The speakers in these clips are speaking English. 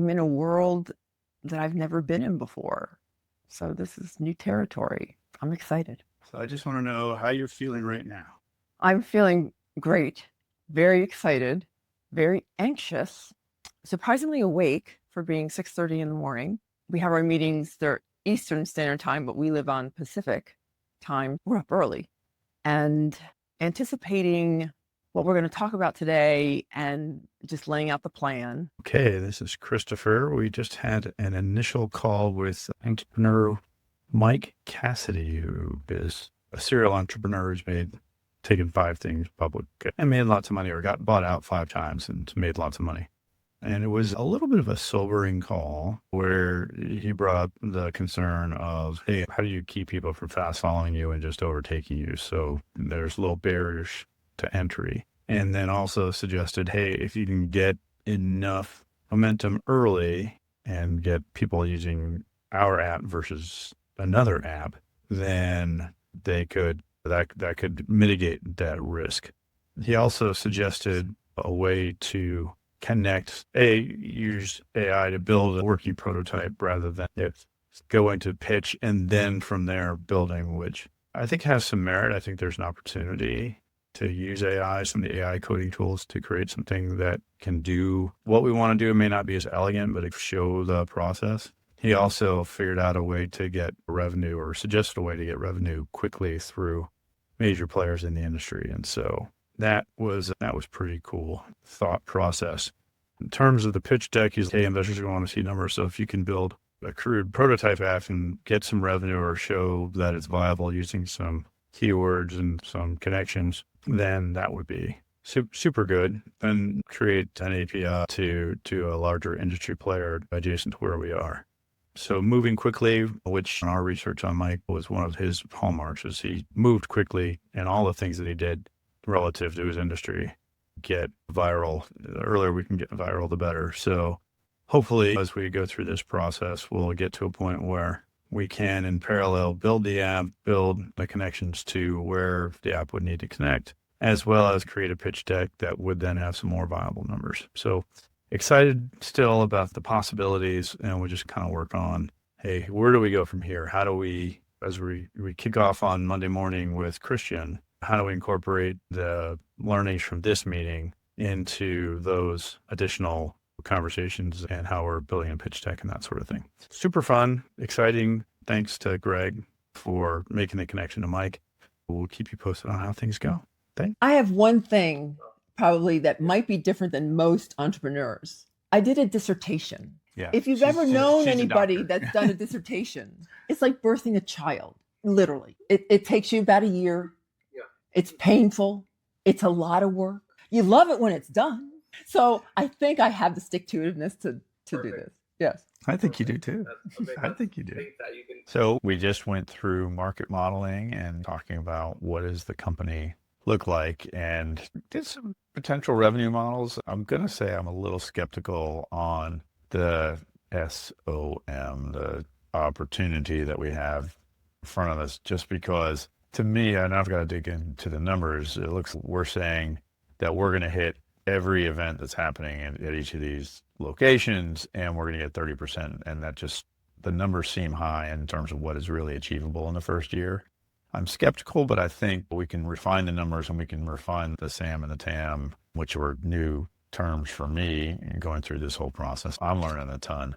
I'm in a world that I've never been in before. So this is new territory. I'm excited. So I just want to know how you're feeling right now. I'm feeling great, very excited, very anxious, surprisingly awake for being 6:30 in the morning. We have our meetings, they're Eastern Standard Time, but we live on Pacific time. We're up early and anticipating what we're going to talk about today and just laying out the plan. Okay, this is Christopher. We just had an initial call with entrepreneur Mike Cassidy, who is a serial entrepreneur who's taken 5 things public and made lots of money, or got bought out 5 times and made lots of money. And it was a little bit of a sobering call where he brought up the concern of, hey, how do you keep people from fast following you and just overtaking you? So there's low barriers to entry. And then also suggested, hey, if you can get enough momentum early and get people using our app versus another app, then that could mitigate that risk. He also suggested a way to use AI to build a working prototype rather than going to pitch and then from there building, which I think has some merit. I think there's an opportunity to use AI, some of the AI coding tools, to create something that can do what we want to do. It may not be as elegant, but it show the process. He also figured out a way to get revenue, or suggested a way to get revenue quickly through major players in the industry. And so that was pretty cool thought process. In terms of the pitch deck, he's, hey, investors are going to want to see numbers. So if you can build a crude prototype app and get some revenue or show that it's viable using some keywords and some connections, then that would be super good. Then create an API to a larger industry player adjacent to where we are. So moving quickly, which in our research on Mike was one of his hallmarks, is he moved quickly in all the things that he did relative to his industry. Get viral. The earlier we can get viral, the better. So hopefully as we go through this process, we'll get to a point where we can, in parallel, build the app, build the connections to where the app would need to connect, as well as create a pitch deck that would then have some more viable numbers. So excited still about the possibilities, and we just kind of work on, hey, where do we go from here? How do we, as we kick off on Monday morning with Christian, how do we incorporate the learnings from this meeting into those additional conversations and how we're building a pitch deck and that sort of thing. Super fun, exciting. Thanks to Greg for making the connection to Mike. We'll keep you posted on how things go. Thanks. I have one thing probably that might be different than most entrepreneurs. I did a dissertation. Yeah. If you've ever known anybody that's done a dissertation, it's like birthing a child, literally. It takes you about a year. Yeah. It's painful. It's a lot of work. You love it when it's done. So I think I have the stick-to-itiveness to do this. Yes. I think you do too. I think you do. So we just went through market modeling and talking about what does the company look like, and did some potential revenue models. I'm going to say I'm a little skeptical on the SOM, the opportunity that we have in front of us, just because to me, and I've got to dig into the numbers, it looks we're saying that we're going to hit every event that's happening at each of these locations, and we're going to get 30%. And that just, the numbers seem high in terms of what is really achievable in the first year. I'm skeptical, but I think we can refine the numbers and we can refine the SAM and the TAM, which were new terms for me in going through this whole process. I'm learning a ton,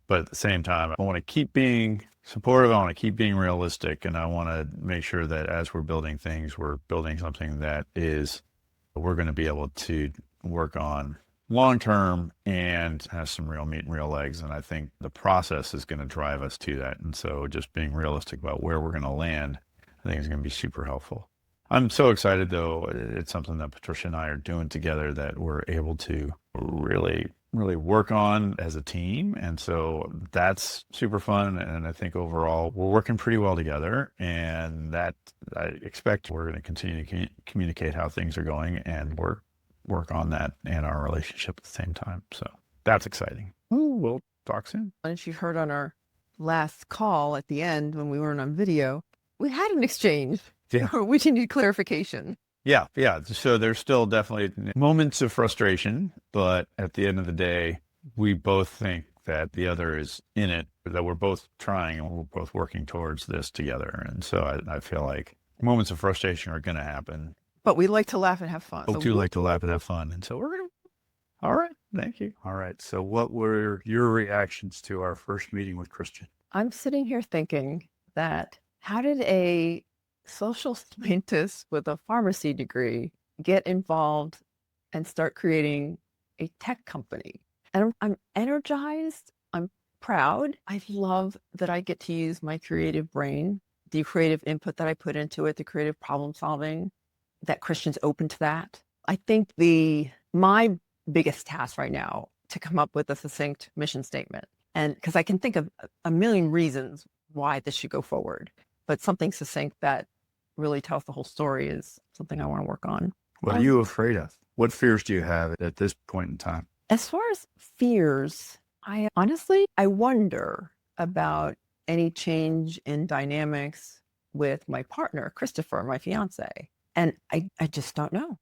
but at the same time, I want to keep being supportive. I want to keep being realistic. And I want to make sure that as we're building things, we're building something that we're going to be able to work on long-term and has some real meat and real legs. And I think the process is going to drive us to that. And so just being realistic about where we're going to land, I think is going to be super helpful. I'm so excited though. It's something that Patricia and I are doing together that we're able to really, really work on as a team. And so that's super fun. And I think overall we're working pretty well together, and that I expect we're going to continue to communicate how things are going and work on that and our relationship at the same time. So that's exciting. Ooh, we'll talk soon. As you heard on our last call at the end when we weren't on video, we had an exchange. Yeah. We needed clarification. Yeah. So there's still definitely moments of frustration, but at the end of the day, we both think that the other is in it, that we're both trying and we're both working towards this together. And so I feel like moments of frustration are going to happen. But we like to laugh and have fun. Folks do like to laugh and have fun. And so we're going to, all right. Thank you. All right. So what were your reactions to our first meeting with Christian? I'm sitting here thinking that how did a social scientist with a pharmacy degree get involved and start creating a tech company? And I'm energized. I'm proud. I love that I get to use my creative brain, the creative input that I put into it, the creative problem solving, that Christian's open to that. I think my biggest task right now to come up with a succinct mission statement. And because I can think of a million reasons why this should go forward, but something succinct that really tells the whole story is something I want to work on. What are you afraid of? What fears do you have at this point in time? As far as fears, I wonder about any change in dynamics with my partner, Christopher, my fiance. And I just don't know.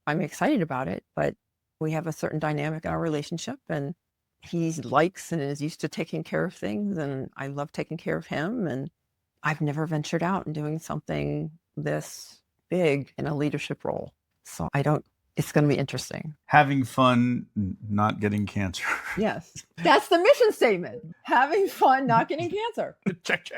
I'm excited about it, but we have a certain dynamic in our relationship, and he likes and is used to taking care of things, and I love taking care of him. And I've never ventured out and doing something this big in a leadership role. So it's going to be interesting. Having fun, not getting cancer. Yes. That's the mission statement. Having fun, not getting cancer. Check.